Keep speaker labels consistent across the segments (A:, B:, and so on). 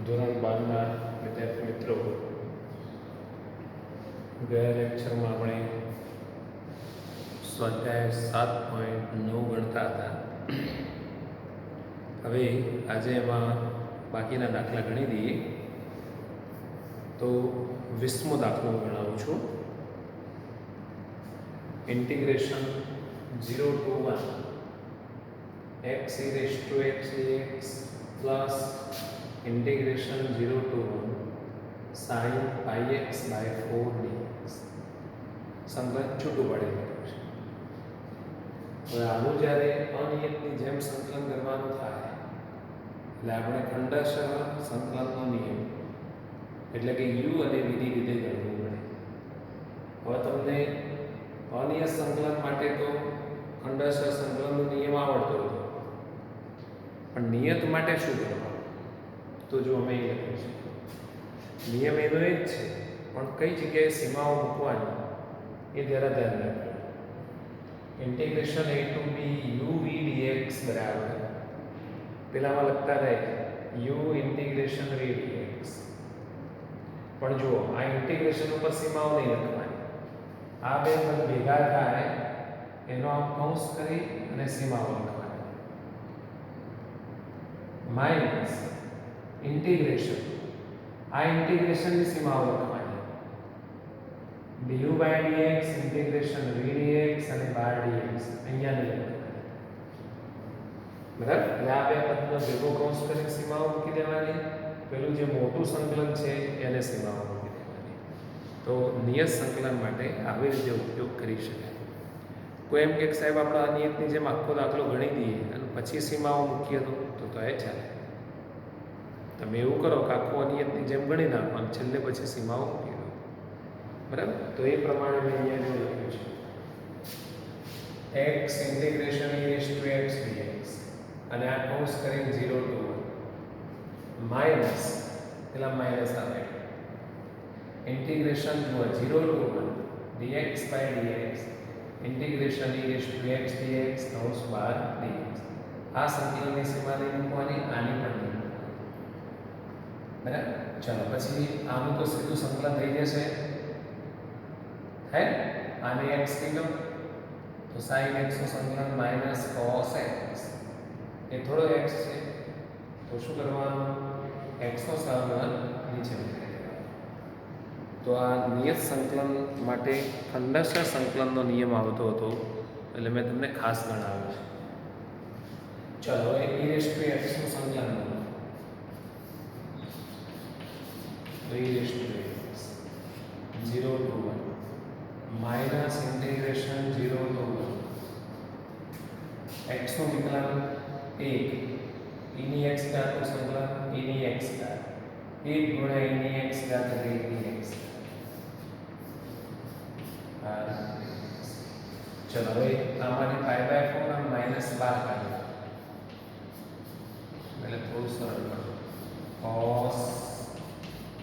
A: ધોરણ 12ના વિદ્યાર્થી મિત્રો, ગયા લેક્ચરમાં આપણે સ્વાધ્યાય 7.9 ગણતા હતા. હવે આજે એમાં બાકીના દાખલા ગણી દઈએ. તો 20મો દાખલો ગણાવું છું. Integration 0 to 1 x e raised to x dx plus integration 0 to 1 sin pi x by 4 dx. સંકલન છૂટું પાડેલું છે. હવે આનું જ્યારે અનિયતની જેમ સંકલન કરવાનું થાય એટલે આપણે ખંડશઃ સંકલનનો નિયમ એટલે કે u અને v ની રીતે ગણવું પડે. હવે તમને અનિયત સંકલન માટે તો ખંડશઃ સંકલનનો નિયમ આવડતો હતો, પણ નિયત માટે શું કરવાનું? તો જો અમે એ લખ્યું છે, નિયમ એનો એ જ છે, પણ કઈ જગ્યાએ સીમાઓ મૂકવાની એ જરા ધ્યાન રાખજો. Integration a to b u v dx બરાબર પેલામાં લખતા રહે u ઇન્ટિગ્રેશન v dx. પણ જુઓ, આ ઇન્ટિગ્રેશન ઉપર સીમાઓ નહીં લખવાની. આ બે પદ ભેગા થાય એનો આમ કૌંસ કરી અને સીમાઓ લખવાની. માઇનસ ઇન્ટિગ્રેશન, આ ઇન્ટિગ્રેશનની સીમાઓ લખવાની. du by dx integration v dx અને by dx અહીંયા નહીં લખવાની. બરાબર? એટલે આ બે પદનો ભેગો કૌંસ કરી સીમાઓ મૂકી દેવાની. પેલું જે મોટું સંકલન છે એને સીમાઓ મૂકી દેવાની. તો નિયત સંકલન માટે આવી રીતે ઉપયોગ કરી શકાય. કોઈ એમ કે સાહેબ આપણે અનિયતની જેમ આખો દાખલો ગણી દઈએ અને પછી સીમાઓ મૂકીએ તો એ ચાલે. તમે એવું કરો કે આખો અનિયતની જેમ ગણી નાખો અને છેલ્લે પછી સીમાઓ મૂકી દો. બરાબર? તો એ પ્રમાણે મેં અહીંયા જો લખ્યું છે x integration e raised to x dx અને આ કૌંસ કરીને 0 to 1 માઇનસ પેલા માઇનસ આવે integration 0 to 1 dx by dx integration e raised to x dx કૌંસ બાર dx. આ સંકલનની સીમા નહીં મૂકવાની, આની પણ નહીં મૂકવાની. બરાબર? ચાલો પછી આનું તો સીધું સંકલન થઈ જશે. है आने x किलो तो sin x નું સંકલન માઈનસ cos x એ થોડો x છે તો શું કરવાનું? x નો સહગુણક નીચે મૂકી દેવાનો. તો આ નિયત સંકલન માટે ખંડશઃ સંકલનનો નિયમ આવતો હતો એટલે મેં તમને ખાસ જણાવ્યું છે. ચલો e raised to x નું સંકલન e raised to x 0 to 1 minus integration 0 to 1 x નું વિકલન 1 e ની x ઘાત નું સંકલન e ની x ઘાત 1 ગુણ્યા e ની x ઘાત એટલે e ની x ઘાત. ચલો હવે આમાંથી પાઈ બાય 4 અને માઈનસ 12 કાઢો એટલે થોડું સરળ કરો. cos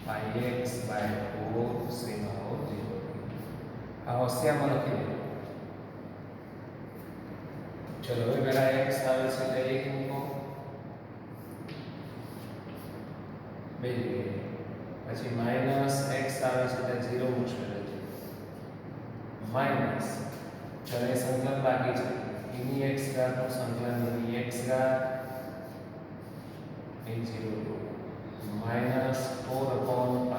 A: pi x by 4 સીમાઓ 0. આ હોશિયારમાં લખી દે. ચલો હવે પેલા x આવે છે એટલે 1 મૂકો, બે જગ્યાએ. પછી માઇનસ x આવે છે એટલે 0 મૂકશો એટલે માઇનસ. ચલો એ સંકલન બાકી છે. e ની x ઘાત નું સંકલન e ની x ઘાત એ 0 માઇનસ 4/π.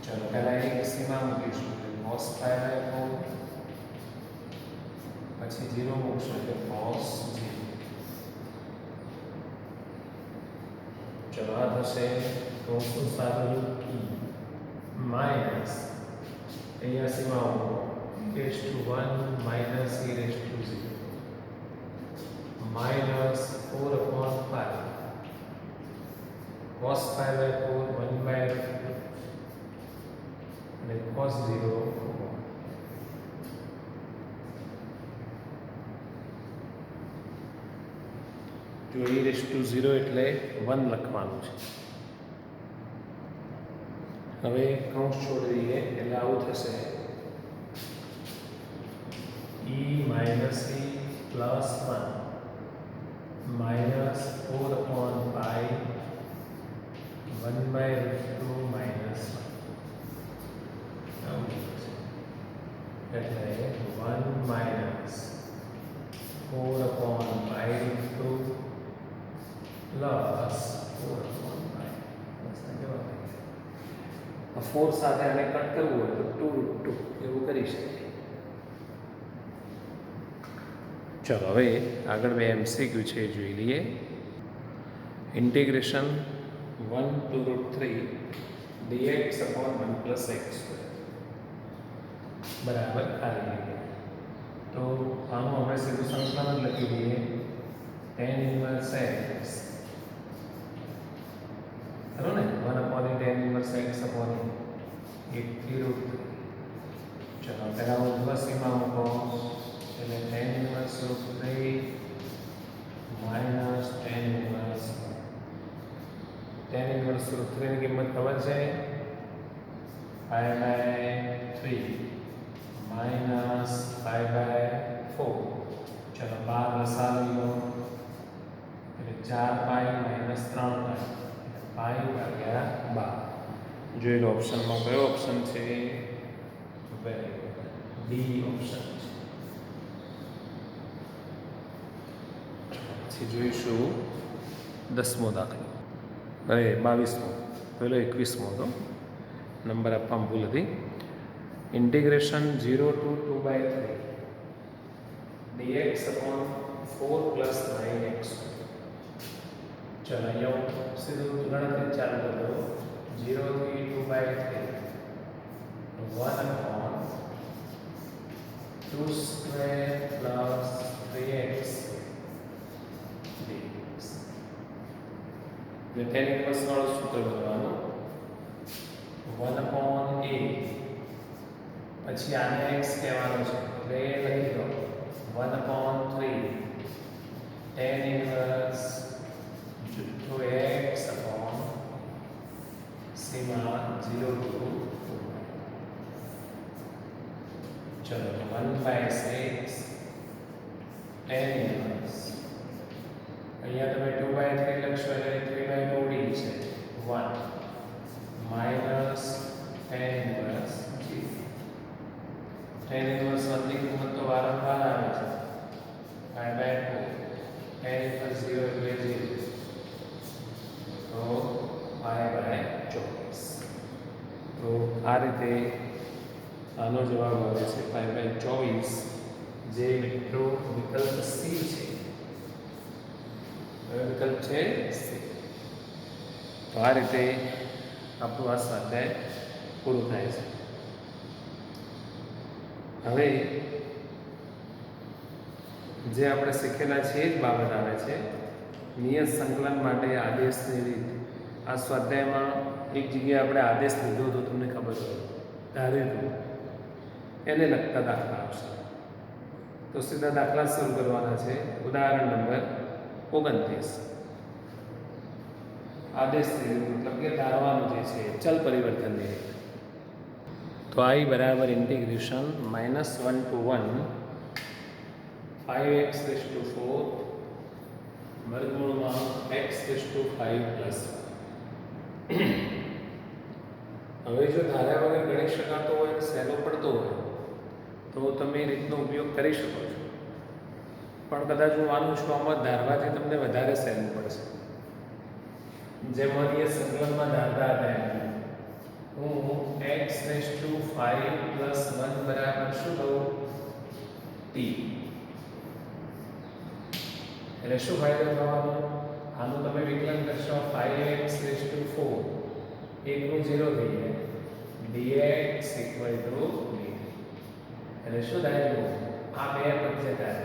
A: चलो पहला एक सीमा मूकीशुं cos pi by 4 પછી 0 મૂકશો એટલે cos 0. ચલો આ થશે કૌંસનું સાદુરૂપ e માઇનસ અહીંયા સીમાઓ e raised to 1 minus e raised to 0 minus 4/π cos pi by 4 1 by અને cos 0 જો e raised to 0 એટલે 1 લખવાનું છે. હવે કૌંસ છોડી દઈએ એટલે આવું થશે e minus e plus 1 minus 4/π upon pi root 2 plus 4 upon pi. બસ આ જવાબ. 4 સાથે આને કટ કરવું હોય તો 2 root 2 એવું કરી શકીએ. ચલો હવે આગળ બે MCQ છે એ જોઈ લઈએ. Integration 1 to root 3 dx upon 1 plus x square બરાબર ખાલી જગ્યા. તો આનું આપણે સીધું સંકલન જ લખી દઈએ. tan inverse x ખરો ને 1 upon tan inverse x upon 8 root 3. ચલો પહેલા ઉર્ધ્વ સીમા મૂકો એટલે tan inverse root 3 minus tan inverse root 3 ની કિંમત ખબર છે pi by 3 minus pi by 4. ચલો 12 લસા લઈ લો એટલે 4 pi minus 3 pi pi ભાગ્યા 12. જોઈ લો ઓપ્શનમાં કયો ઓપ્શન છે? વેરી ગુડ, ડી ઓપ્શન છે. પછી જોઈશું 10મો દાખલો, અરે 22મો, પહેલો 21મો હતો, નંબર આપવામાં ભૂલ હતી. Integration 0 to 2/3 dx upon 4 plus 9x. ચલો અહીંયા સીધું ગણતરી ચાલુ કરો. 0 થી 2/3 1 upon 2 square plus 3x dx. tan inverse વાળું સૂત્ર કરવાનું 1 upon a, પછી આને x કહેવાનું છે એટલે એ લખી દો 1 upon 3 tan inverse to x upon Seema 0 to 2. ચલો 1/6 tan inverse અહીંયા તમે 2/3 લખશો એટલે 3/2d છે 1 minus tan inverse g. tan inverse 1 ની કિંમત તો વારંવાર આવે છે pi by 2. tan inverse 0 એટલે 0 તો pi by 24. તો આ રીતે આનો જવાબ આવે છે pi by 24, જે મિત્રો વિકલ્પ સી છે. વિકલ્પ છે સી. તો આ રીતે આપણું આ સ્વાધ્યાય પૂરું થાય છે. હવે જે આપણે શીખેલા છે એ જ બાબત આવે છે નિયત સંકલન માટે આદેશની રીત. આ સ્વાધ્યાયમાં એક જગ્યાએ આપણે આદેશ લીધો તો તમને ખબર હોય ધારેલું એને લગતા દાખલા આવશે. તો સીધા દાખલા શરૂ કરવાના છે. ઉદાહરણ નંબર 29. આદેશની રીત મતલબ કે ધારવાનું જે છે ચલ પરિવર્તનની રીત. તો i બરાબર ઇન્ટિગ્રેશન -1 to 1 5x⁴ વર્ગમૂળમાં x⁵ plus. હવે જો ધાર્યા વગર ગણી શકાતો હોય, સહેલો પડતો હોય તો તમે એ રીતનો ઉપયોગ કરી શકો છો. પણ કદાચ હું માનું છું આમાં ધારવાથી તમને વધારે સહેલું પડશે. જેમ અહીંયા સંકલનમાં ધારતા હતા હું x⁵ plus 1 બરાબર શું લઉં? t. એટલે શું ફાયદો થવાનો? આનું તમે વિકલન કરશો 5x⁴ એકનું 0 થઈ જાય dx dt. એટલે શું થાય? આ બે પદ જતા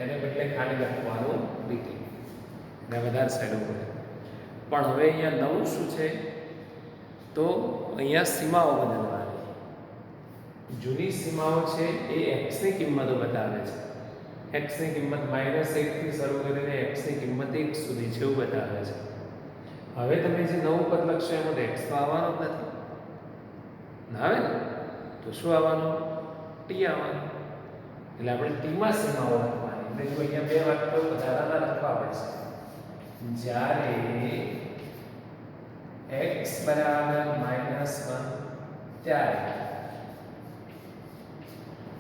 A: એને બદલે ખાલી લખવાનું dt. એટલે વધારે સહેલું પડે. પણ હવે અહીંયા નવું શું છે? તો અહીંયા સીમાઓ બદલવાની. જૂની સીમાઓ છે એ x ની કિંમતો બતાવે છે. x ની કિંમત -1 થી શરૂ કરીને x ની કિંમત 1 સુધી છે એવું બતાવે છે. હવે તમે જે નવું પદ લખશો એમાં તો x તો આવવાનો જ નથી. ના આવે ને? તો શું આવવાનું? t આવવાનું. એટલે આપણે t માં સીમાઓ લખવાની. એટલે જો અહીંયા બે વાક્યો વધારાના લખવા પડશે. જ્યારે x બરાબર -1 ત્યારે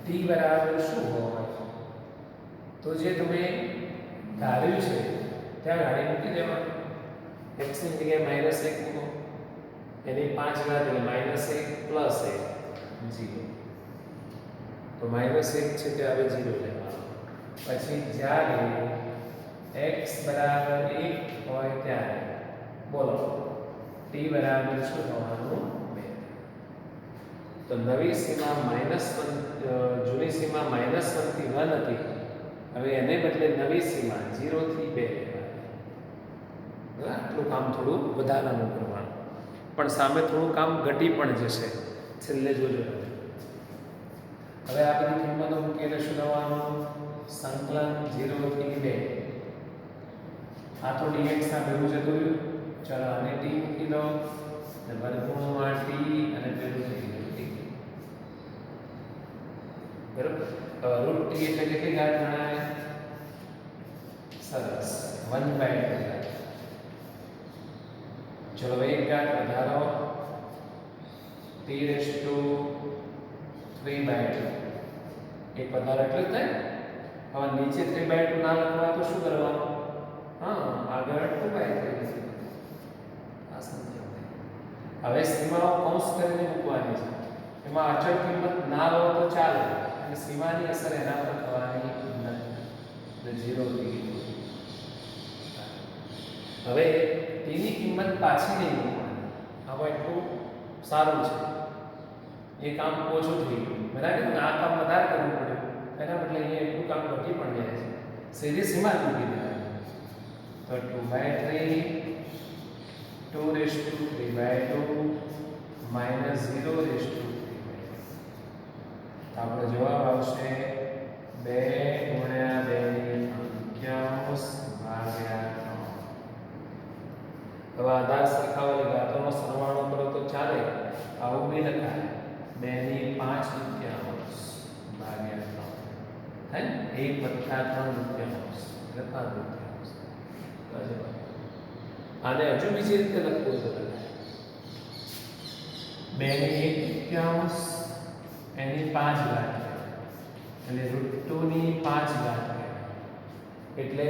A: t બરાબર શું હોય? તો જે તમે ધાર્યું છે ત્યાં ગાડી મૂકી દેવાનું. x ની જગ્યાએ -1 મૂકો, એની 5 ઘાત એટલે -1 + 1 0. તો -1 છે તે હવે 0 લેવાનું. પછી જ્યારે x બરાબર 1 હોય ત્યારે બોલો t બરાબર શું થવાનું? 2. તો નવી સીમા -1 જૂની સીમા -1 થી 1 હતી, હવે એને બદલે નવી સીમા 0 થી 2 લેવાની. આટલું કામ થોડું વધારાનું કરવાનું, પણ સામે થોડું કામ ઘટી પણ જશે. છેલ્લે જોજો. હવે આ બધી કિંમતો મૂકીને શું થવાનું? સંકલન 0 થી 2. આ તો dx ના ભેગું જતું રહ્યું. ચાલો આને t મૂકી દો અને વર્ગમૂળમાં t અને પેલું થઈ ગયું t. બરાબર. √t એટલે કેટલી ઘાત ગણાય? સરસ, 1/2. ચલો એક ઘાત વધારો, t⁵ એક વધારો એટલે જ થાય. હવે નીચે 3/2 ના લખવાય તો શું કરવાનું? આગળ 2/3. આ સમજાય. હવે સીમાઓ કૌંસ કરીને મૂકવાની છે. એમાં અચળ કિંમત ના લો તો ચાલે, અને સીમાની અસર એના પર થવાની નથી. 0 થી. હવે તેની કિંમત પાછી નહીં મૂકવાની. હવે એટલું સારું છે, એ કામ ઓછું થઈ ગયું. બરાબર ને? આ કામ વધારે કરવું પડ્યું, એના બદલે અહીંયા એટલું કામ ઘટી પણ જાય છે. સીધી સીમા મૂકી દેવાની. તો 2/3 2/3/2 -0/3. આપણો જવાબ આવશે 2 × 2 ભાગ્યા 3. હવે આધાર સરખાવવાની ઘાતોનો સરવાળો કરો તો ચાલે, આવું બી લખાય 2 × 5 ભાગ્યા 3. થાય ને? 1 + 3 એટલે 5. આને હજુ બીજી રીતે લખવું તો લખાય 2 × 1 એની 5 ઘાત, એટલે √2 ની 5 ઘાત, એટલે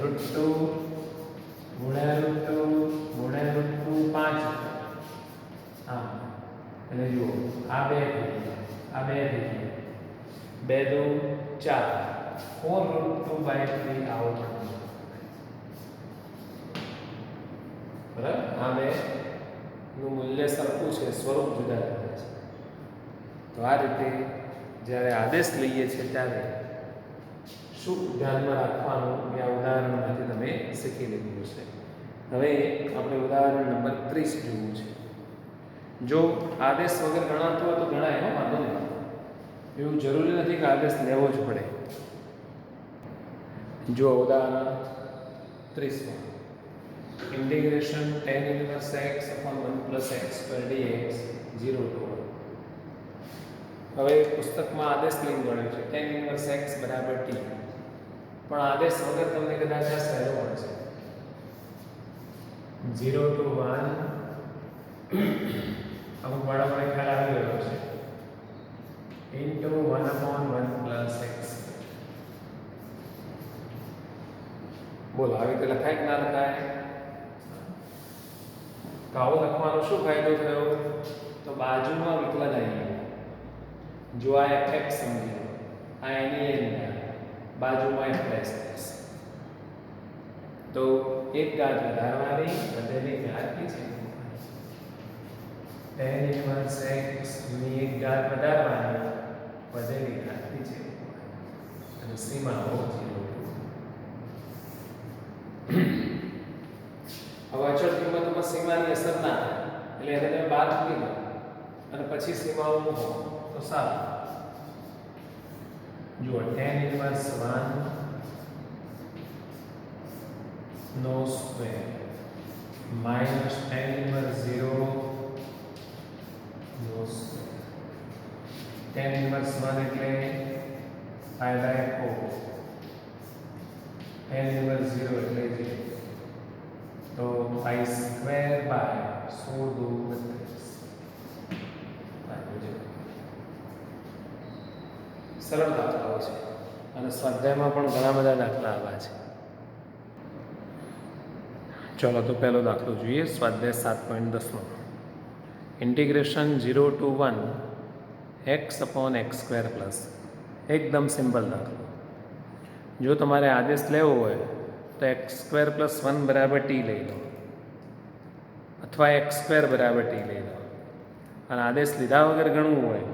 A: √2 × √2 5. હા, એટલે જુઓ આ 2 થઈ ગયા, આ 2 થઈ ગયા, 2 × 2 = 4 4√2/3 આવો પણ. બરાબર. આ 2 નું મૂલ્ય સરખું છે, સ્વરૂપ જુદા જુદા છે. તો આ રીતે જ્યારે આદેશ લઈએ છીએ ત્યારે શું ધ્યાનમાં રાખવાનું એ આ ઉદાહરણમાંથી તમે શીખી લીધું છે. હવે આપણે ઉદાહરણ નંબર 30 જોવું છે. જો આદેશ વગર ગણાતો હોય તો ગણાય, એનો વાંધો નહીં. એવું જરૂરી નથી કે આદેશ લેવો જ પડે. જો ઉદાહરણ 30 integration tan−1 x / 1 + x² dx 0 to 1. હવે પુસ્તકમાં આદેશ લઈને ગણ્યો છે tan−1 x = t, પણ આદેશ વગર તમને કદાચ આ સહેલો મળશે. 0 to 1 અમુક બરાબર ખ્યાલ આવી ગયો છે. into 1/1 + x. બોલો આવી રીતે લખાય કે ના લખાય? તો આવું લખવાનો શું ફાયદો થયો? તો બાજુમાં વિકલન આવી ગયું. જો આ fx સમજી લો, આ એની n બાજુમાં f'. તો એક ઘાત વધારવાની, વધેલી ઘાત નીચે tan−1 x ની એક ઘાત વધારવાની, વધેલી ઘાત નીચે અને સીમાઓ 0. હવે અચળ કિંમતોમાં સીમાની અસર ના થાય, એટલે એને તમે બાદ મૂકી દો અને પછી સીમાઓ મૂકો તો સારું. જુઓ tan−1 નો સ્ક્વેર માઇનસ tan−1 0 નો સ્ક્વેર. tan−1 એટલે π/4, tan−1 0 એટલે 0. તો π² / 16 × 32. સરળતા આવે છે. અને સ્વાધ્યાયમાં પણ ઘણા બધા દાખલા આવ્યા છે. ચલો તો પહેલો દાખલો જોઈએ. સ્વાધ્યાય 7.10 ઇન્ટિગ્રેશન 0 to 1 x/x² પ્લસ. એકદમ સિમ્પલ દાખલો. જો તમારે આદેશ લેવો હોય તો x² + 1 બરાબર t લઈ લો, અથવા x² બરાબર t લઈ લો. અને આદેશ લીધા વગર ગણવું હોય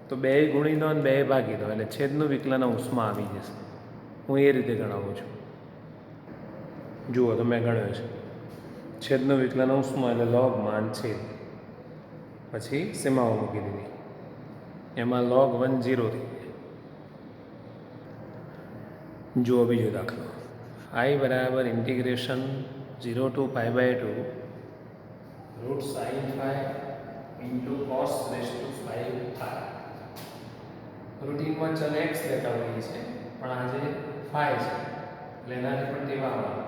A: તો 2 ગુણી દો અને 2 ભાગી દો, એટલે છેદનું વિકલન અંશમાં આવી જશે. હું એ રીતે ગણાવું છું. જુઓ તો મેં ગણ્યો છે. છેદનું વિકલન અંશમાં એટલે log માન છેદ, પછી સીમાઓ મૂકી દીધી. એમાં log 1 0 થઈ જાય. જુઓ બીજો દાખલો. I બરાબર integration 0 to π/2 √sin phi into cos raised to 5 phi. રૂટીનમાં ચલ x લેતા હોઈએ છે, પણ આજે phi છે એટલે એનાથી પણ તેવા આવે.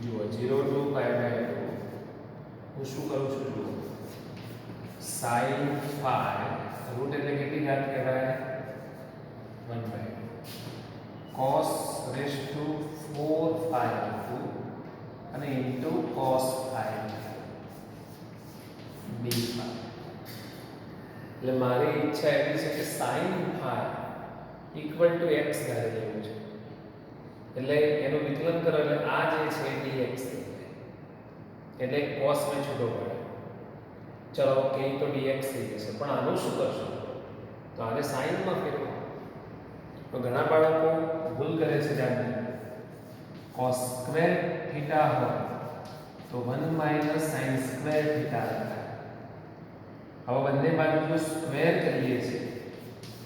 A: જુઓ 0 to π/2 હું શું કરું છું? જુઓ sin phi રૂટ એટલે કેટલી ઘાત કહેવાય? 1/2 cos raised to 4 phi અને into cos phi d phi. એટલે મારી ઈચ્છા એવી છે કે sin phi equal to x ધારી લેવું છે. એટલે એનું વિકલન કરો એટલે આ જે છે dx થઈ જાય. એટલે cos માં છૂટો પડે. ચલો કે તો dx થઈ જશે. પણ આનું શું કરશો? તો આને sin માં ફેરવો. તો ઘણા બાળકો ભૂલ કરે છે જાતે. cos સ્ક્વેર થીટા હોય તો 1 - sin સ્ક્વેર થીટા લખાય. હવે બંને બાજુ જો સ્ક્વેર કરીએ છીએ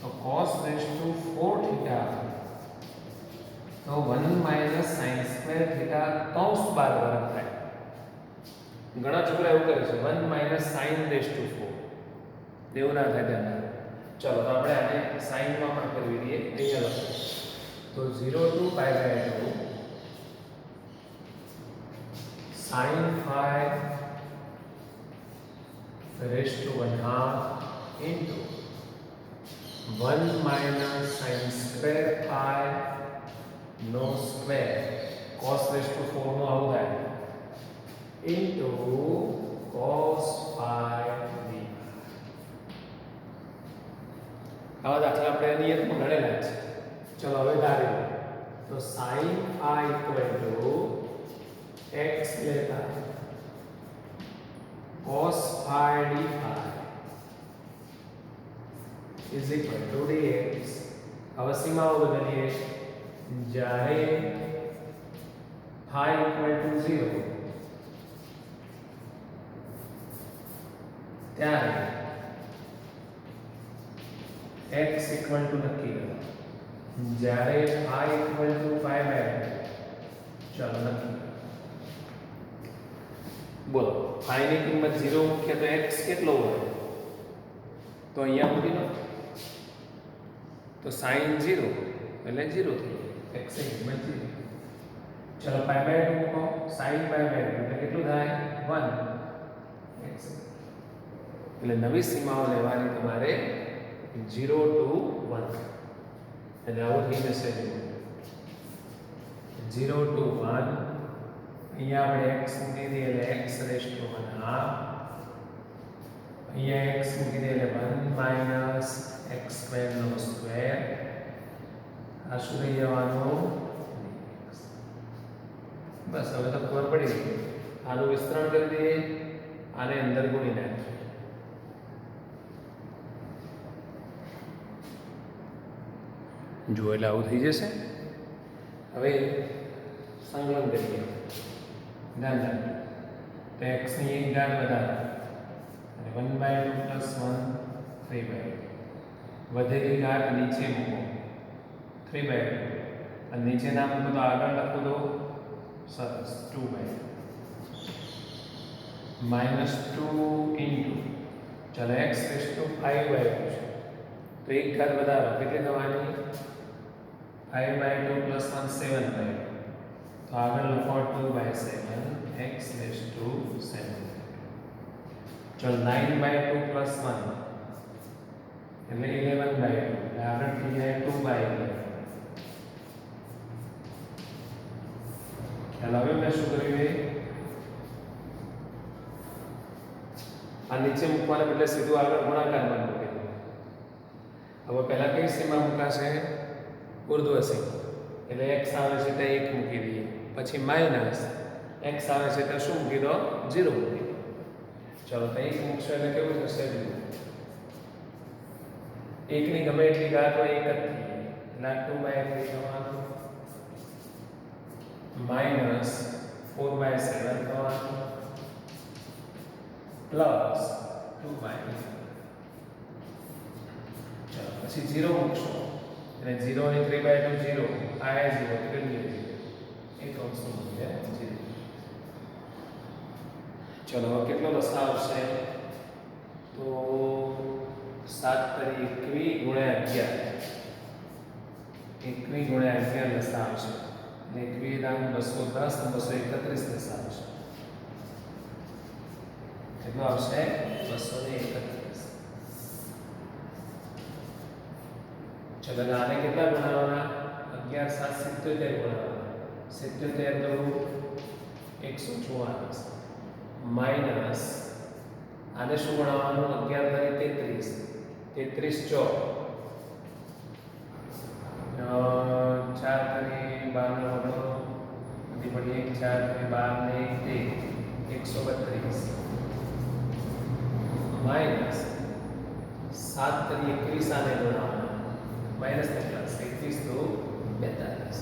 A: તો cos raised to 4 થીટા તો 1 - sin સ્ક્વેર થીટા કૌંસ બાર વર્ગ થાય. ઘણા છોકરા એવું કરે છે 1 - sin raised to 4. એવું ના થાય ત્યાં. ચલો તો આપણે આને sin માં પણ કરવી દઈએ. અહીંયા લખો તો 0 to π/2 sin phi raised to 1/2 into 1 - sin square phi નો સ્ક્વેર cos raised to 4 નો આવું થાય into cos phi d. આવા દાખલા આપણે નિયતમાં ગણેલા છે. ચલો હવે ધારી લો તો sin phi x લેતા cos phi d phi is equal to dx. હવે સીમાઓ બદલીએ. જ્યારે phi equal to 0 ત્યારે x equal to નક્કી કરો. જ્યારે phi equal to π/2 ચાલો નક્કી કરો. બોલો phi ની કિંમત 0 મૂકીએ તો x કેટલો હોય? તો અહીંયા મૂકી દો તો sin 0 એટલે 0 થઈ જાય. x ની કિંમત 0. ચલો π/2 મૂકો. sin π/2 એટલે કેટલું થાય? 1 x. એટલે નવી સીમાઓ લેવાની તમારે 0 to 1. એટલે આવું થઈ જશે 0 to 1. અહીંયા આપણે x મૂકી દઈએ એટલે x raised to 1/2. અહીંયા x મૂકી દઈએ એટલે 1 - x² નો સ્ક્વેર. આ શું થઈ જવાનું? બસ હવે તો ખબર પડી ગઈ. આનું વિસ્તરણ કરી દઈએ, આને અંદર ગુણી નાખીએ. જુઓ એટલે આવું થઈ જશે. હવે સંકલન કરીએ. ધ્યાન રાખજો તો x ની એક ઘાત વધારે અને 1/2 + 1 3/2. વધેલી ઘાત નીચે મૂકો 3/2 અને નીચે ના મૂકો તો આગળ લખો તો સરસ 2/2 -2 into ચાલો x raised to 5/2 છે તો એક ઘાત વધારો કેટલી થવાની? 5/2 + 1 7/2. તો આગળ લખો 2/7 x raised to 7. ચલો 9/2 + 1 એટલે 11/2 આગળ થઈ જાય 2/11. ખ્યાલ આવ્યો મેં શું કર્યું એ? આ નીચે મૂકવાને બદલે સીધું આગળ ગુણાકારમાં મૂકી દીધું. હવે પહેલા કઈ સીમા મૂકાશે? ઉર્ધ્વ સીમા. એટલે x આવે છે તે 1 મૂકી દઈએ, પછી માઇનસ x આવે છે તો શું મૂકી દો? 0 મૂકી દો. ચલો તો 1 મૂકશો એટલે કેવું થશે? 1 ની ગમે એટલી ઘાત હોય 1 જ થઈ જાય. એટલે 2/3 થવાનું માઇનસ 4/7 થવાનું પ્લસ 2/3. ચલો પછી 0 મૂકશો એટલે 0 ને 3/2 0, આ 0 એટલે 0 એક અંશનું મૂલ્ય 0. ચલો કેટલો લસા આવશે? તો 7 × 21 × 11 લસા આવશે. અને 21 દાન 210 અને 231 લસા આવશે. કેટલો આવશે? 231. ચલો આને કેટલા બનાવવાના? 11 7 77 બનાવવાના. 77 તો 144 માઇનસ આને શું બનાવવાનું? 11 33 33 ચોક 4 × 12 નો વડો બધી પડી 1 4 × 12 ને 132 માઇનસ 7 × 21 આને બનાવવાના માઇનસ કેટલા? 31 તો 42.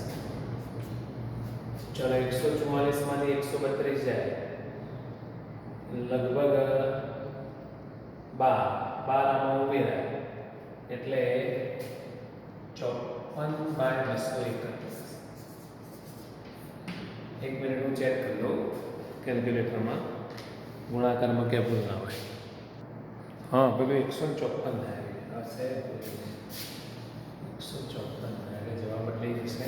A: ચલો 144 માંથી 132 જાય લગભગ 12 આમાં ઉમેરાય એટલે 54/231. એક મિનિટ હું ચેક કરી લઉં કેલ્ક્યુલેટરમાં ગુણાકારમાં કે ભૂલ ના હોય. હા પેલું 154 થાય હશે. 154 એટલે જવાબ બદલાઈ જશે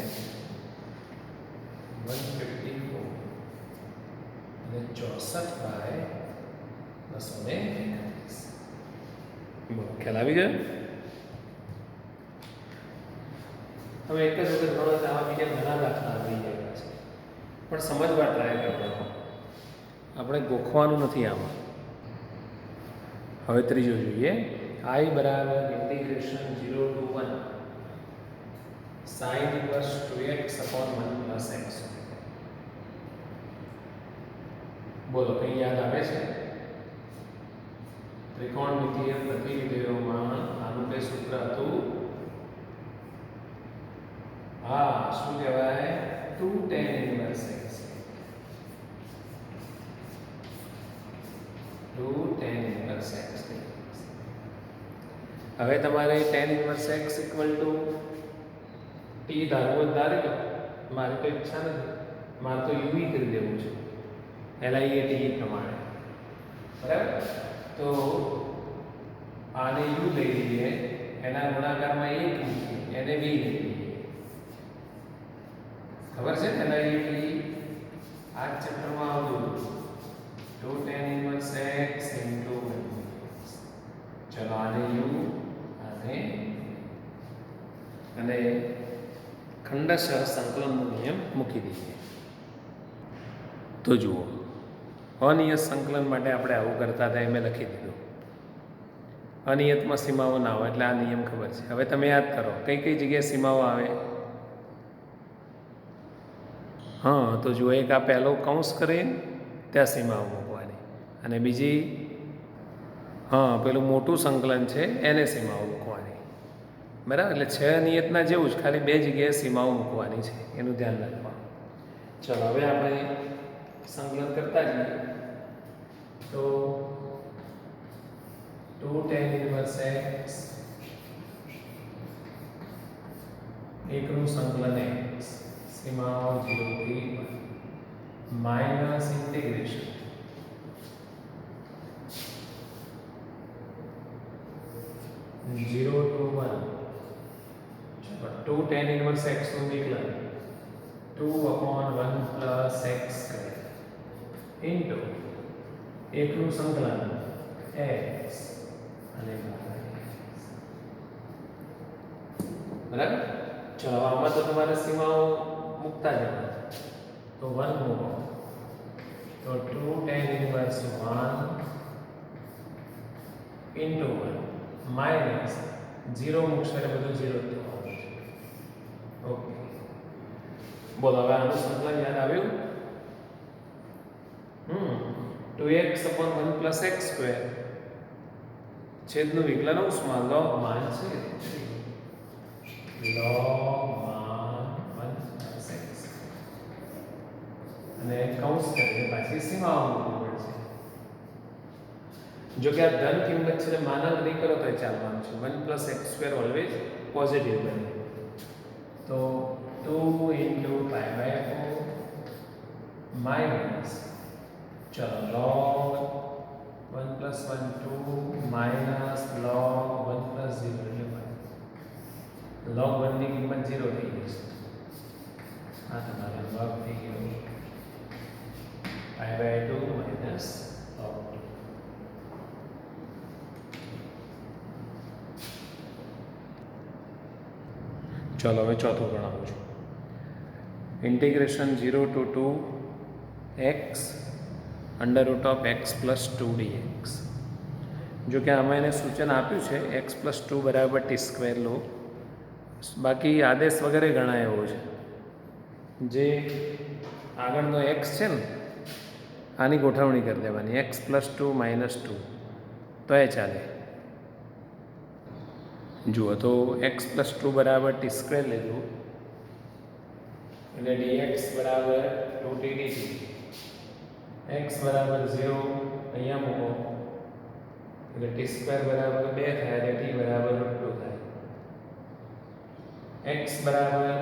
A: 154 અને 64/231. ખ્યાલ આવી ગયો? હવે એક જ વખત ગણો તો આવા બીજા ઘણા દાખલા આવી ગયા છે, પણ સમજવા ટ્રાય કરવાનો, આપણે ગોખવાનું નથી આમાં. હવે ત્રીજું જોઈએ. I બરાબર integration 0 to 1 sin inverse 2x upon 1 plus x. બોલો કઈ યાદ આવે છે? ત્રિકોણમિતિય પ્રતિવિધેયોમાં આનું કઈ સૂત્ર હતું? હા, શું કહેવાય? 2 tan inverse x. 2 tan inverse x. હવે તમારે tan inverse x equal to t ધારવું ધારી લો. મારી તો ઈચ્છા નથી, મારે તો u કરી દેવું છે LIAT પ્રમાણે, બરાબર? તો આને u લઈ લઈએ, એના ગુણાકારમાં 1 મૂકીએ, એને v લઈ લઈએ. ખબર છે ને LIAT આ ચેપ્ટરમાં આવતું 2 tan inverse x into 1. ચલો આને u અને ખંડશઃ સંકલનનો નિયમ મૂકી દઈએ. તો જુઓ, અનિયત સંકલન માટે આપણે આવું કરતા હતા, મેં લખી દીધું. અનિયતમાં સીમાઓ ના આવે એટલે આ નિયમ ખબર છે. હવે તમે યાદ કરો કઈ કઈ જગ્યાએ સીમાઓ આવે. હા, તો જુઓ, એક આ પહેલો કૌંસ કરે ત્યાં સીમાઓ મૂકવાની, અને બીજી હા પેલું મોટું સંકલન છે એને સીમાઓ મૂકવાની, બરાબર? એટલે 6 નિયતના જેવું જ, ખાલી 2 જગ્યાએ સીમાઓ મૂકવાની છે, એનું ધ્યાન રાખવાનું. ચલો હવે આપણે સંકલન કરતા જઈએ. તો 2 tan inverse x એકનું સંકલન x સીમાઓ 0 થી 1 minus integration 0 to 1. 2 tan inverse x નું વિકલન 2/1 plus x square into એકનું સંકલન x અને y. બરાબર. ચલો આમાં તો તમારે સીમાઓ મૂકતા જવાના. તો 1 મૂકો તો 2 tan inverse 1 into 1 minus 0 મૂકશો એટલે બધું 0 જ થવાનું છે. ઓકે, બોલો હવે આનું સંકલન યાદ આવ્યું? 2x upon 1 plus x square છેદનું વિકલન અંશમાં logમાં છે logમાં 1 plus x અને કૌંસ કરીને પાછી સીમાઓ મૂકવી પડશે. જો કે આ ધન કિંમત છે માનક નહીં કરો તો ચાલવાનું છે. 1 plus x square always positive બને. તો 2 into pi by 4 minus चलो log 1 plus 1 2 minus log 1 plus 0 એટલે 1 log 1 ની કિંમત 0 થઈ જશે. આ તમારો log થઈ ગયો pi by 2 minus log 2. चलो હવે ચોથું ગણાવું છું. Integration 0 to 2 x under root of x plus 2 dx. जो कि आम એને સૂચન આપ્યું છે x પ્લસ 2 બરાબર ટી સ્ક્વેર લો. બાકી આદેશ વગેરે ગણાય એવો છે. જે આગળનો x છે ને આની ગોઠવણી કરી દેવાની x પ્લસ 2 માઇનસ 2 તો એ ચાલે. જુઓ તો x પ્લસ 2 બરાબર ટી સ્ક્વેર લીધું એટલે dx બરાબર 2t dt. x बराबर 0 અહીંયા મૂકો એટલે t સ્ક્વેર બરાબર 2 થાય એટલે t બરાબર √2 થાય. x બરાબર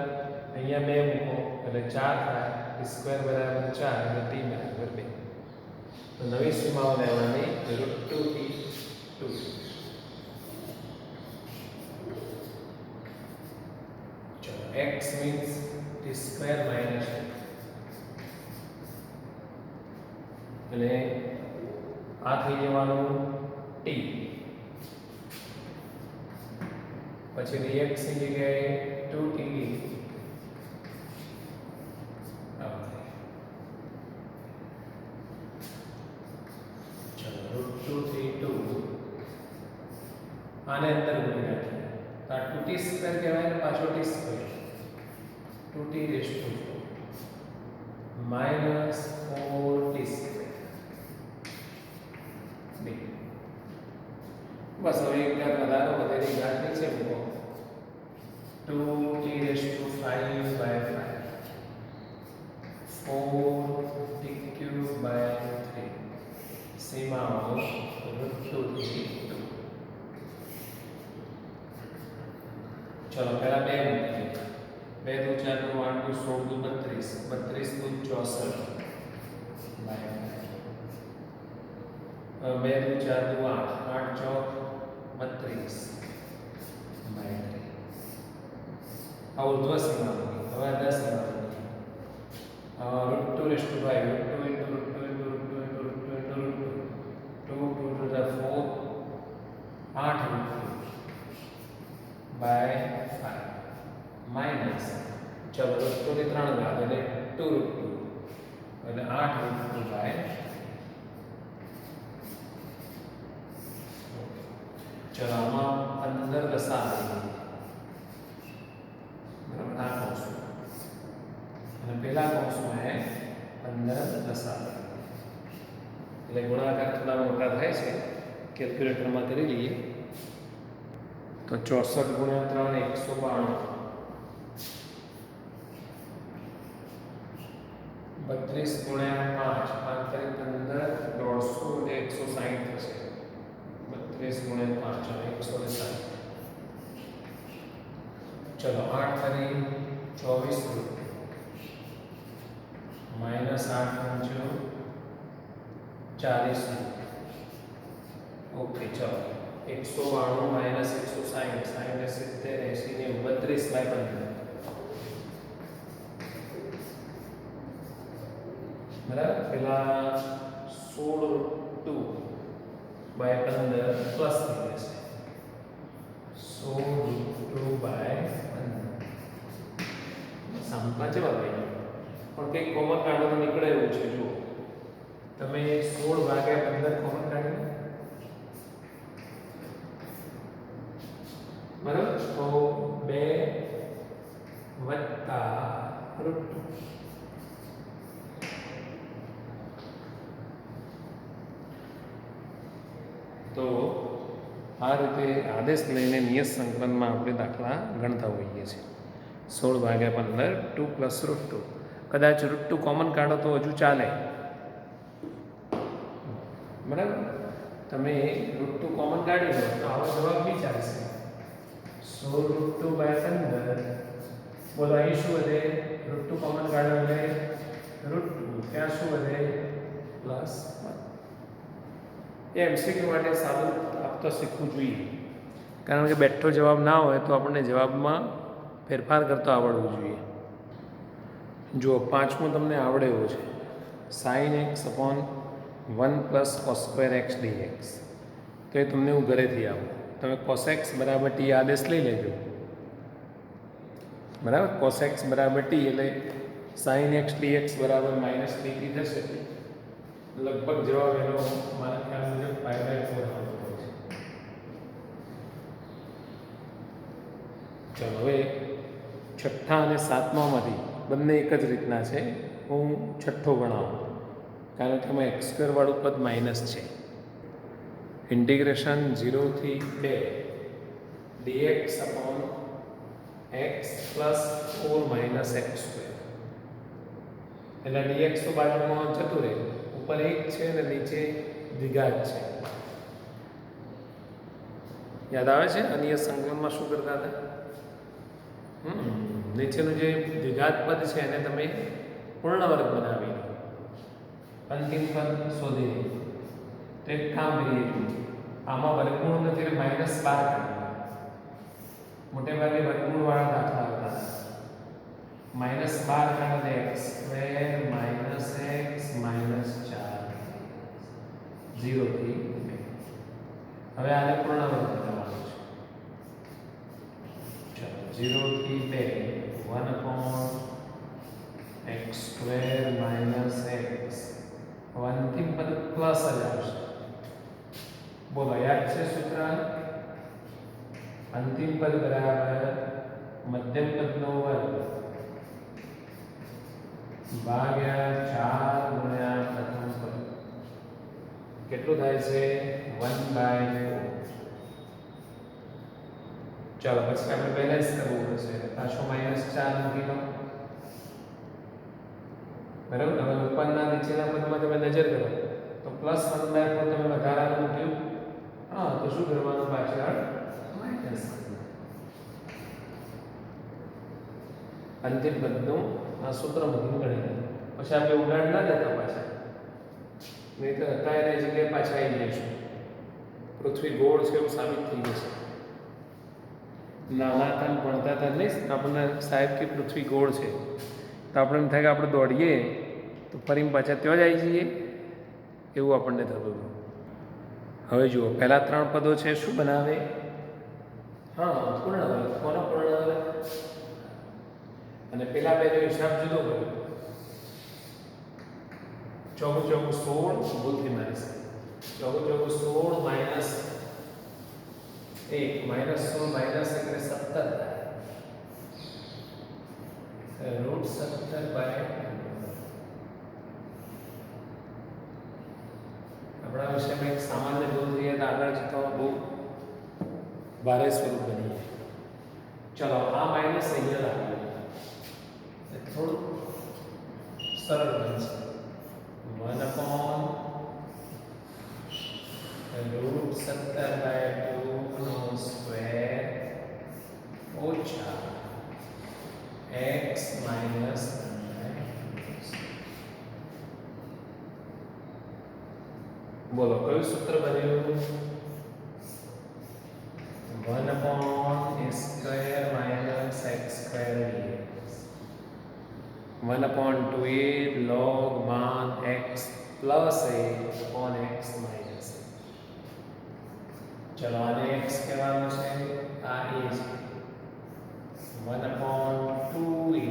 A: અહીંયા 2 મૂકો એટલે 4 થાય t સ્ક્વેર બરાબર 4 એટલે t બરાબર 2. તો નવી સીમાઓ લેવાની √2 થી 2. ચલો x means t square minus 2 એટલે આ થઈ જવાનું t. પછી dx ની જગ્યાએ 2t ચલો √2 થી 2 આને અંદર મૂકી નાખીએ તો આ 2t સ્ક્વેર કહેવાય ને પાછો t square 2t raise to minus 4t square. बस હવે એક ઘાત વધારો વધેલી ઘાત નીચે મૂકો 2t raised to 5 by 5 4t cube by 3 સીમાઓ √2 થી 2. ચલો પહેલા 2 મૂકીએ 2 દુ 4 દુ 8 દુ 16 દુ 32 32 દુ 64 બાય 2 દુ 4 દુ 8 8 ચોક 32 બાય 3. આ ઉર્ધ્વ સીમા મૂકી. હવે 10 સીમા મૂકી √2 raised to 5 √2 into √2 into √2 into √2 into √2 2 to the 4 8 √2 by 5 minus ચલો √2 ની 3 ઘાત એટલે 2 √2 એટલે 8 √2 by. चलो आमा 15 लसा આવી બરાબર આ કૌંસમાં અને પહેલા કૌંસમાં 15 લસા એટલે ગુણાકાર થોડા મોટા થાય છે. કેલ્ક્યુલેટરમાં કરી લઈએ તો 64 ગુણ્યા 3 192 32 ગુણ્યા 5 5 તરી 15 150 એટલે 160 થશે. 32 ગુણ્યા 5 એટલે 160. चलो 8 तरी 24 माइनस 8 पंचो 40. ओके चलो 192 माइनस 160 60 70 80 32 बाय 15 बराबर. पहला 16 2 बाय 15 प्लस થઈ જશે 16 2 बाय 15 સામમાં જવાબ આવી ગયો. પણ કંઈક કોમન કાઢો તો નીકળે એવું છે. જુઓ તમે 16 ભાગ્યા 15 કોમન કાઢી બરાબર, તો 2 વત્તા √2. તો આ રીતે આદેશ લઈને નિયત સંકલનમાં આપણે દાખલા ગણતા હોઈએ છીએ. 16 ભાગ્યા 15 2 પ્લસ √2. કદાચ √2 કોમન કાઢો તો હજુ ચાલે, બરાબર. તમે √2 કોમન કાઢી લો તો આવો જવાબ બી ચાલશે. 16 √2 બાય 15. બોલો અહીં શું વધે? √2 કોમન કાઢો એટલે √2. ત્યાં શું વધે? +1. એ એમસીક્યુ માટે સાબિત આપતા શીખવું જોઈએ, કારણ કે બેઠો જવાબ ના હોય તો આપણને જવાબમાં ફેરફાર કરતો આવડવું જોઈએ. જુઓ પાંચમું તમને આવડે એવું છે. sin x upon 1 plus cos square x dx. તો એ તમને હું ઘરેથી આવું. તમે cos x બરાબર t આદેશ લઈ લેજો, બરાબર. cos x બરાબર t એટલે sin x dx બરાબર -dt થશે. લગભગ જવાબ એનો મારા ખ્યાલ મુજબ 5/4 આવતો છે. ચાલો હવે છઠ્ઠા અને સાતમામાંથી બંને એક જ રીતના છે. હું છઠ્ઠો ગણાવું, કારણ કે એમાં x² વાળું પદ માઇનસ છે. ઇન્ટિગ્રેશન 0 થી 2 dx upon x plus 4 - x². એટલે dx તો બાજુમાં જતું રહે, ઉપર 1 છે અને નીચે દ્વિઘાત છે. યાદ આવે છે અનિયત સંકલનમાં શું કરતા હતા? નીચેનું જે દ્વિઘાત પદ છે એને તમે પૂર્ણ વર્ગ બનાવી દો, અંતિમ પદ શોધી દો. તો એક કામ કરીએ, આમાં વર્ગમૂળ નથી એટલે -12 મોટે ભાગે વર્ગમૂળ વાળા દાખલા હતા. -12 કાઢો x² - x -4 0 થી 2. હવે આને પૂર્ણ વર્ગ કરવાનો છે. ચાલો 0 થી 2 1 upon x² - x. અંતિમ પદ પ્લસ જ આવશે. બોલો યાદ છે સૂત્ર? અંતિમ પદ બરાબર મધ્યમ પદનો વર્ગ ભાગ્યા 4 ગુણ્યા પ્રથમ પદ. કેટલું થાય છે? 1/4. ચાલો પછી આપણે બેલેન્સ કરવું પડશે, પાછો -4 મૂકી દો, બરાબર. હવે ઉપરના નીચેના પદમાં તમે નજર કરો તો +1/4 તમે વધારાનું મૂક્યું. હા, તો શું કરવાનું? પાછળ માઇનસ. અંતિમ પદનું આ સૂત્ર મૂકીને ગણી લો. પછી આપણે ઉડાડ ના દેતા પાછા, નહીં તો અત્યારે જગ્યાએ પાછા આવી જઈશું. પૃથ્વી ગોળ છે એવું સાબિત થઈ જશે. નાના હતા ભણતા હતા નહીં આપણને સાહેબ કે પૃથ્વી ગોળ છે, તો આપણે એમ થાય કે આપણે દોડીએ તો ફરીને પાછા ત્યાં જ આવી જઈએ, એવું આપણને થતું હતું. હવે જુઓ પહેલા 3 પદો છે શું બનાવે? હા, પૂર્ણ વર્ગ. કોનો પૂર્ણ વર્ગ? અને પેલા બેનો હિસાબ જુદો કર્યો. 4 × 4 16 ભૂલથી મારી છે. 4 × 16 -1 -16 -1 એટલે 17 થાય. √17/15. આપણા વિષયમાં એક સામાન્ય ભૂલ થઈ તો આગળ જતા બહુ ભારે સ્વરૂપ બની જાય. ચલો આ માઇનસ અહીંયા લાવીએ એટલે થોડું સરળ બનશે. 1/√17/2 નો સ્ક્વેર ઓછા x માઇનસ. બોલો કયું સૂત્ર બન્યું? 1/(x²-x²) 1/2a log man x plus a upon x minus a. चलो आने x કહેવાનું છે, આ a છે. 1/2a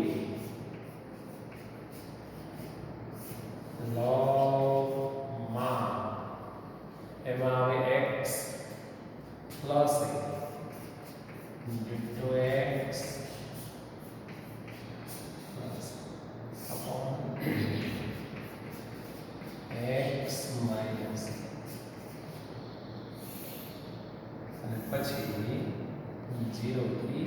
A: લોગમાં એમાં આવે x plus into x plus upon x minus અને પછી 0 થી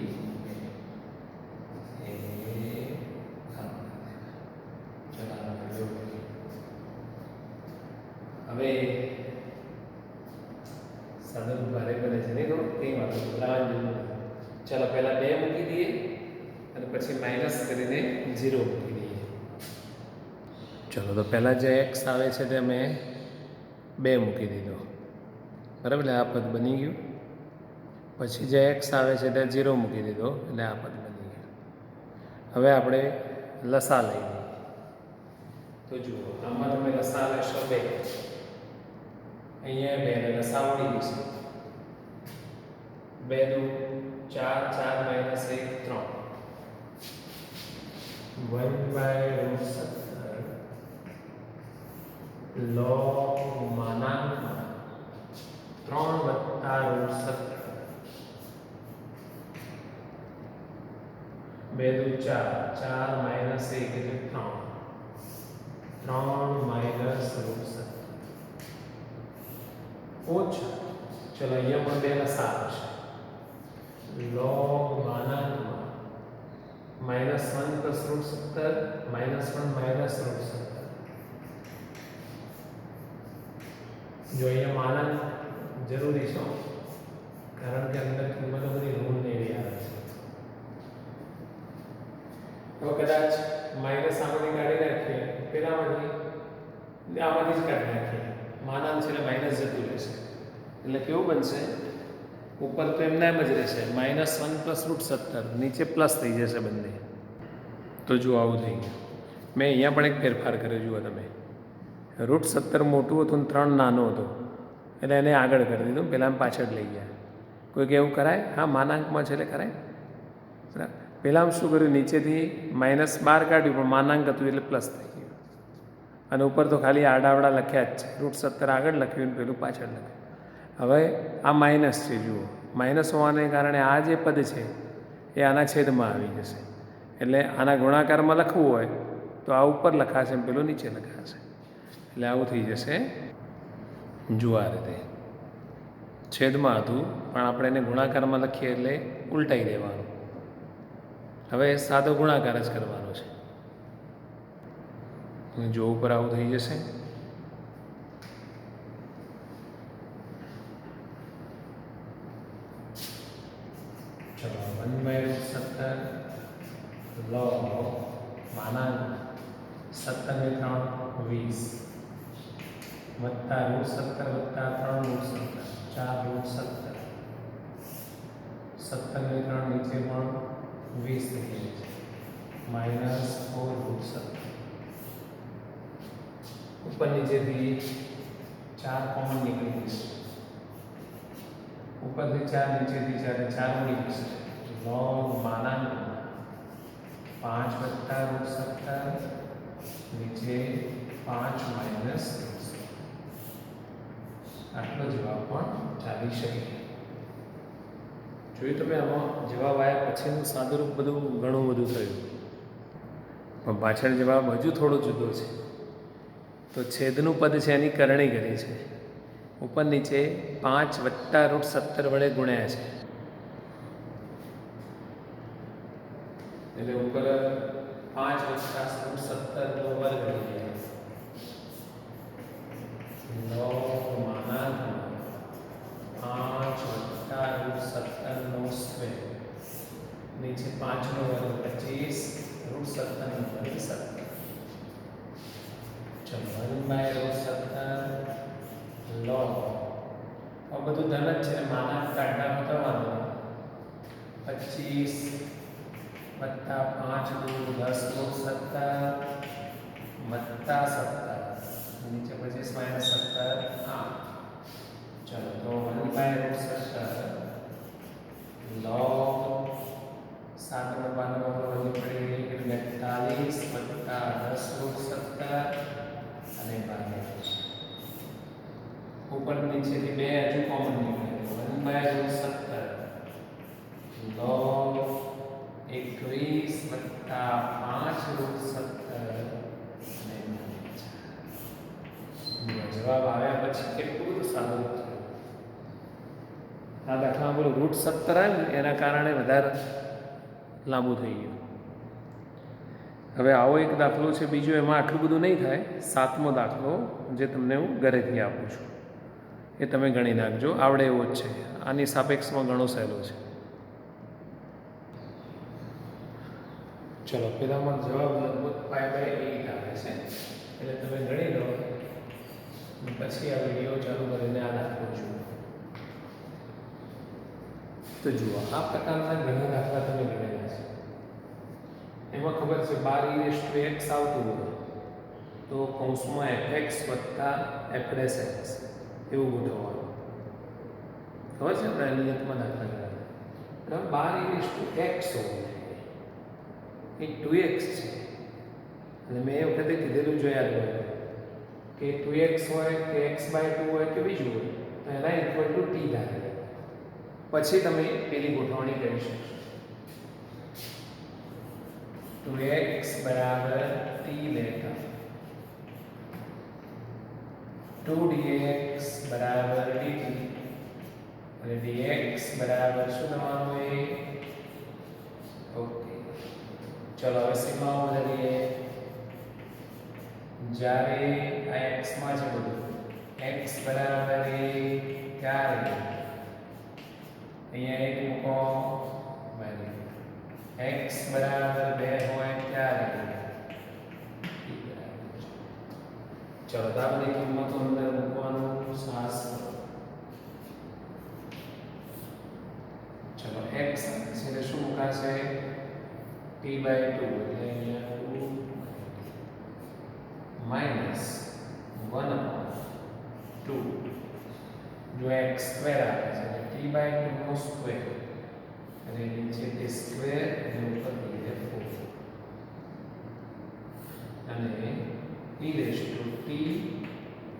A: હવે સાદું ભારે બને છે નહીં તો એ વાત ચાલો પહેલા 2 મૂકી દઈએ અને પછી માઇનસ કરીને 0 મૂકી દઈએ. ચલો તો પહેલા જે x આવે છે તે મેં 2 મૂકી દીધો બરાબર, એટલે આ પદ બની ગયું. પછી જે x આવે છે તે 0 મૂકી દીધો એટલે આ પદ બની ગયું. હવે આપણે લસા લઈ લઈએ. તો જુઓ આમાં તમે લસા લેશો 2, અહીંયા 2 ને લસા ઉડી જશે. 2 દુ 4, 4 માઇનસ 1 3 1/17 log માનાંકમાં 3 વત્તા √17 2 દુ 4, 4 માઇનસ 1 એટલે 3 માઇનસ √17 ઓછા, ચલો અહીંયા પણ 2 લસા આવશે. log માનાંકમાં -1 plus √17 -1 minus √17. જો અહીંયા માનાંક જરૂરી છે કારણ કે અંદર કિંમતો બધી ઋણ ને એવી આવે છે. હવે કદાચ માઇનસ આમાંથી કાઢી નાખીએ, પેલામાંથી આમાંથી જ કાઢી નાખીએ, માનાંક છે એટલે માઇનસ જતું રહેશે. એટલે કેવું બનશે, ઉપર તો એમને એમ જ રહેશે -1 પ્લસ √17, નીચે પ્લસ થઈ જશે બંને. તો જુઓ આવું થઈ ગયું. મેં અહીંયા પણ એક ફેરફાર કર્યો, જુઓ તમે. √17 મોટું હતું ને 3 નાનો હતો એટલે એને આગળ કરી દીધું, પહેલાં પાછળ લઈ ગયા. કોઈક એવું કરાય? હા, માનાંકમાં છે એટલે કરાય બરાબર. પહેલાં શું કર્યું, નીચેથી -12 કાઢ્યું પણ માનાંક હતું એટલે પ્લસ થઈ ગયું. અને ઉપર તો ખાલી આડાવડા લખ્યા જ છે, √17 આગળ લખ્યું પેલું પાછળ લખ્યું. હવે આ માઇનસ છે, જુઓ માઇનસ હોવાને કારણે આ જે પદ છે એ આના છેદમાં આવી જશે. એટલે આના ગુણાકારમાં લખવું હોય તો આ ઉપર લખાશે ને પેલું નીચે લખાશે. એટલે આવું થઈ જશે. જુઓ આ રીતે છેદમાં હતું પણ આપણે એને ગુણાકારમાં લખીએ એટલે ઉલટાઈ દેવાનું. હવે સાદો ગુણાકાર જ કરવાનો છે. જો ઉપર આવું થઈ જશે. ચલો 1/17 log માનાંક 17 ને 3 20 વત્તા √17 વત્તા 3 √17 4 √17 17 ને 3 નીચે પણ 20 થઈ જાય છે -4 √17 ઉપર નીચેથી 4 કોમન નીકળી જશે. ઉપરથી 4 નીચેથી 4 ઉડી જશે. log માનાંક 5 વત્તા √17 નીચે 5 માઇનસ આટલો જવાબ પણ ચાલી શકે. જોયું તમે, આમાં જવાબ આવ્યા પછીનું સાદુરૂપ બધું ઘણું બધું થયું પણ પાછળ જવાબ હજુ થોડો જુદો છે. તો છેદનું પદ છે એની કરણી કરી છે, ઉપર નીચે 5 વત્તા √17 વડે ગુણ્યા છે. એટલે ઉપર 5 વત્તા √17 નો વર્ગ લઈ log માનાંક 5 વત્તા √17 નો સ્ક્વેર નીચે 5 નો વર્ગ 25 √17 નો વર્ગ 17. ચલો 1/17 log આ બધું ધન જ છે, માનાંક કાઢના બતાવવાનું 25 વત્તા 5 દુ 10 √17 વત્તા 17 નીચે 25 માઇનસ 17 8. ચલો તો 1/17 log 7 નો પાનો વધી પડે એટલે 42 વત્તા 10 √17 ઉપર નીચેથી 2 હજુ કોમન નીકળે 1/17 log 21 વત્તા 5/17 જવાબ આવ્યા પછી કેટલું બધું સારું છે. આ દાખલામાં બોલો √17 આવે ને એના કારણે વધારે લાંબુ થઈ ગયું. હવે આવો એક દાખલો છે બીજો, એમાં આટલું બધું નહીં થાય. 7મો દાખલો જે તમને હું ઘરેથી આપું છું એ તમે ગણી નાખજો, આવડે એવો જ છે. આની સાપેક્ષમાં ઘણો સહેલો છે. ચલો પેલામાં જવાબ લગભગ π/8 આવે છે, એટલે તમે ગણી લો પછી આ વિડીયો ચાલુ કરીને આ દાખલો જુઓ. તો જુઓ આ પ્રકારના ઘણા દાખલા તમે ગણેલા છે. એમાં ખબર છે 12e⁻x આવતું હોય તો કૌંસમાં fx વત્તા f'(x) એવું ગોઠવવાનું. ખબર છે આપણે નિયતમાં દાખલા ગણ્યા 12e⁻x હોય એ 2x છે. અને મેં એ વખતે કીધેલું જોયા હોય કે 2x હોય કે x/2 હોય કે બીજું હોય તો એના ઇક્વલ ટુ t ધારે પછી તમે પેલી ગોઠવણી કરી શકશો. 2x = t લેતા 2dx = dt અને dx બરાબર શું થવાનું એ ઓકે. ચલો હવે સીમાઓ બદલીએ. જ્યારે આ x માં છે બધું x બરાબર a ત્યારે અહીંયા એક મૂકો x બરાબર 2 હોય ત્યારે ચલો તો આ બધી કિંમતો અંદર મૂકવાનું સાહસ. ચલો x એટલે શું મુકાશે t/2 એટલે અહીંયા 2 minus 1/2 जो x स्क्वायर આવે છે t/2 નો સ્ક્વેર અને નીચે t સ્ક્વેર અને ઉપર લીધે 4 અને e⁻t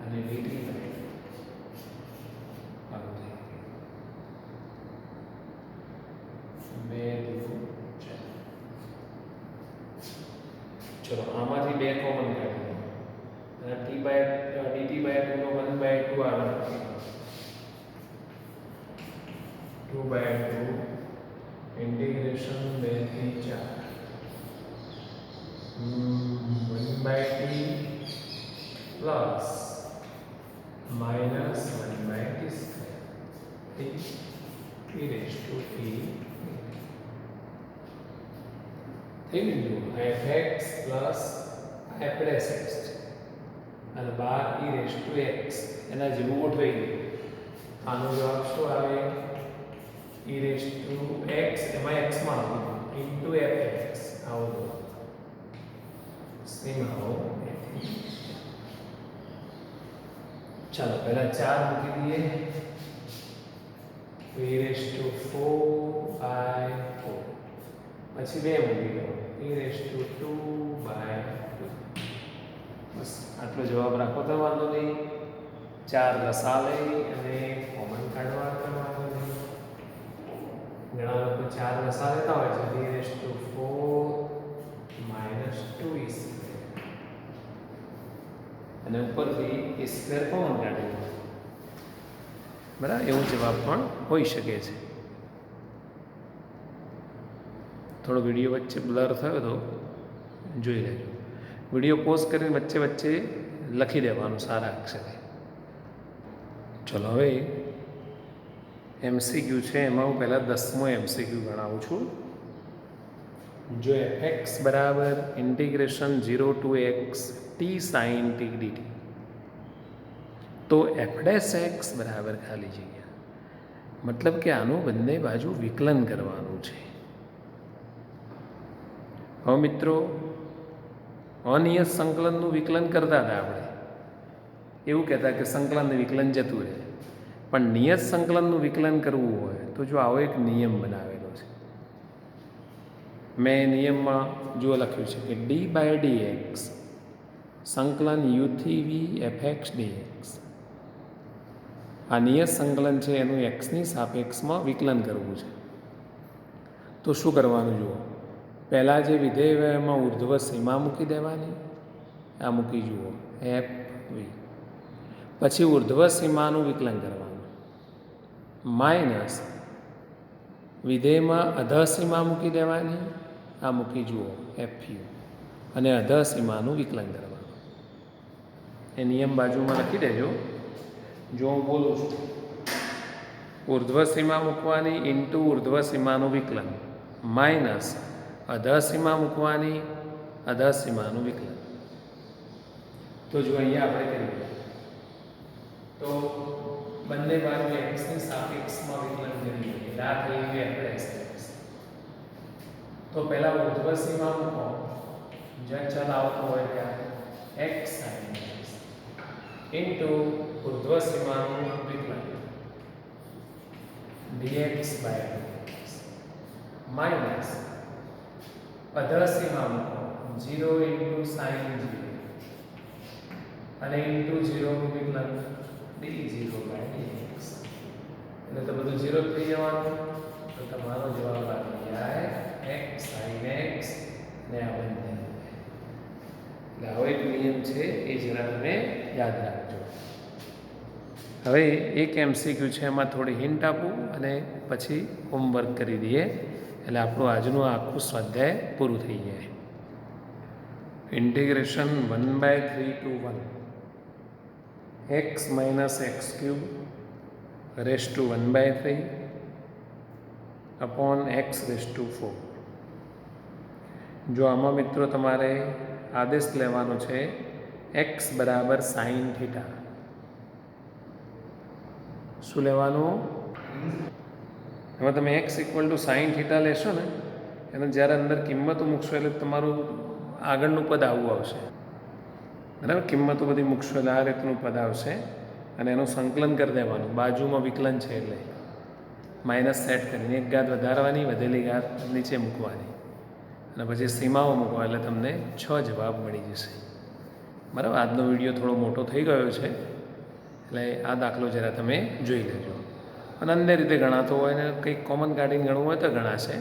A: અને dt ચલો આમાંથી 2 કોમન કાઢીએ અને dt/2 નો 1/2 આવે 2/2 ઇન્ટિગ્રેશન 2 થી 4 1/t plus minus 1/t² e⁻t થઈ ગયું. fx પ્લસ f'(x) અને 12e⁻x એના જેવું ગોઠવાઈ ગયું. આનો જવાબ શું આવે e⁻x એમાં x માં ઇન્ટુ fx આવું સીમાઓ. ચાલો પહેલા 4 મૂકી દઈએ e⁻4/4 પછી 2 મૂકી દો e⁻2/2 બસ આટલો જવાબ રાખો તો વાંધો નહીં. 4 લસા લઈ અને કોમન કાઢવા તો વાંધો નહીં. ઘણા લોકો 4 લસા લેતા હોય છે e⁻4 - 2e² અને ઉપરથી e² કોમન કાઢી બરાબર. એવો જવાબ પણ હોઈ શકે છે. થોડો વિડીયો વચ્ચે બ્લર થયો તો જોઈ લેજો. વિડીયો પોઝ કરીને વચ્ચે વચ્ચે લખી દેવાનું સારા અક્ષરે. ચલો હવે MCQ છે એમાં હું પહેલાં 10મો MCQ ગણાવું છું. જો fx બરાબર integration 0 to x t sin t dt તો f'(x) બરાબર ખાલી જગ્યા મતલબ કે આનું બંને બાજુ વિકલન કરવાનું છે. હવે મિત્રો અનિયત સંકલનનું વિકલન કરતા હતા આપણે, એવું કહેતા કે સંકલનનું વિકલન જતું રહે. પણ નિયત સંકલનનું વિકલન કરવું હોય તો જો આવો એક નિયમ બનાવેલો છે. મેં નિયમમાં જો લખ્યું છે કે d/dx સંકલન u થી v f(x) dx આ નિયત સંકલન છે એનું એક્સની સાપેક્ષમાં વિકલન કરવું છે. તો શું કરવાનું જુઓ, પહેલાં જે વિધેયમાં ઉર્ધ્વ સીમા મૂકી દેવાની, આ મૂકી જુઓ એફ વી. પછી ઉર્ધ્વ સીમાનું વિકલન કરવાનું, માઇનસ વિધેયમાં અધઃ સીમા મૂકી દેવાની, આ મૂકી જુઓ એફ યુ, અને અધઃ સીમાનું વિકલન કરવાનું. એ નિયમ બાજુમાં લખી દેજો. જો હું બોલું છું, ઉર્ધ્વ સીમા મૂકવાની ઇન્ટુ ઉર્ધ્વ સીમાનું વિકલન માઇનસ અધઃ સીમા મૂકવાની અધઃ સીમાનું વિકલન. તો જો અહીંયા આપણે કરીએ તો બંને બાજુ એક્સની સાપેક્ષમાં વિકલન કરીએ એટલે આ થઈ ગયું એફ એક્સ. તો પહેલા ઉર્ધ્વ સીમા મૂકો, જ્યાં ચલ આવતો હોય ત્યાં એક્સ સાઇન એક્સ ઇન્ટુ ઉર્ધ્વ સીમાનું વિકલન dx બાય dx માઇનસ અધર સીમા મૂકો 0 ઇન્ટુ સાઇન 0 અને ઇન્ટુ 0 નું વિકલન d0 બાય dx. એટલે તો બધું 0 થઈ જવાનું. તો તમારો જવાબ આવી જાય x sin x ને આ બંને. એટલે હવે એક નિયમ છે એ જરા તમે યાદ રાખજો. હવે એક MCQ છે, એમાં થોડી હિન્ટ આપું અને પછી હોમવર્ક કરી દઈએ એટલે આપણું આજનું આખું સ્વાધ્યાય પૂરું થઈ જાય. Integration 1/3 to 1 x minus x cube raised to 1/3 upon x raised to 4. જો આમાં મિત્રો તમારે આદેશ લેવાનો છે x બરાબર સાઇન થીટા. શું લેવાનું? એમાં તમે x equal to sine theta લેશો ને, એને જ્યારે અંદર કિંમતો મૂકશો એટલે તમારું આગળનું પદ આવું આવશે. બરાબર, કિંમતો બધી મૂકશો એટલે આ રીતનું પદ આવશે અને એનું સંકલન કરી દેવાનું. બાજુમાં વિકલન છે એટલે માઇનસ સેટ કરીને એક ઘાત વધારવાની, વધેલી ઘાત નીચે મૂકવાની અને પછી સીમાઓ મૂકવા એટલે તમને 6 જવાબ મળી જશે. બરાબર, આજનો વિડીયો થોડો મોટો થઈ ગયો છે એટલે આ દાખલો જરા તમે જોઈ લેજો. અને અન્ય રીતે ગણાતો હોય ને કંઈક કોમન કાઢીને ગણવું હોય તો ગણાશે.